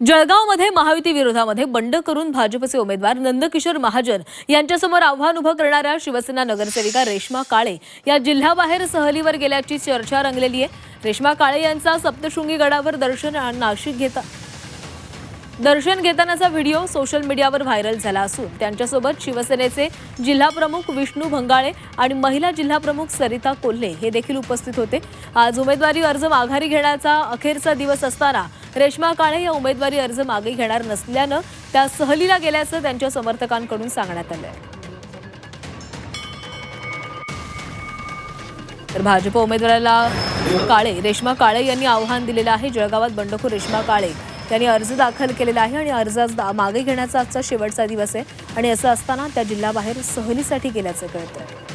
जळगावमध्ये महायुती विरोधामध्ये बंड करून भाजपचे उमेदवार नंदकिशोर महाजन यांच्यासमोर आव्हान उभं करणाऱ्या शिवसेना नगरसेविका रेश्मा काळे या जिल्ह्याबाहेर सहलीवर गेल्याची चर्चा रंगलेली आहे। रेश्मा काळे यांचा सप्तशृंगी गडावर दर्शन घेतानाचा व्हिडिओ सोशल मीडियावर व्हायरल झाला असून त्यांच्यासोबत शिवसेनेचे जिल्हाप्रमुख विष्णू भंगाळे आणि महिला जिल्हाप्रमुख सरिता कोल्हे हे देखील उपस्थित होते। आज उमेदवारी अर्ज माघारी घेण्याचा अखेरचा दिवस असताना रेश्मा काळे या उमेदवारी अर्ज मागे घेणार नसल्यानं त्या सहलीला गेल्याचं त्यांच्या समर्थकांकडून सांगण्यात आलंय। तर भाजप उमेदवाराला रेश्मा काळे यांनी आव्हान दिलेलं आहे। जळगावात बंडखोर रेश्मा काळे त्यांनी अर्ज दाखल केलेला आहे आणि अर्ज मागे घेण्याचा आजचा शेवटचा दिवस आहे आणि असं असताना त्या जिल्ह्याबाहेर सहलीसाठी गेल्याचं कळतंय।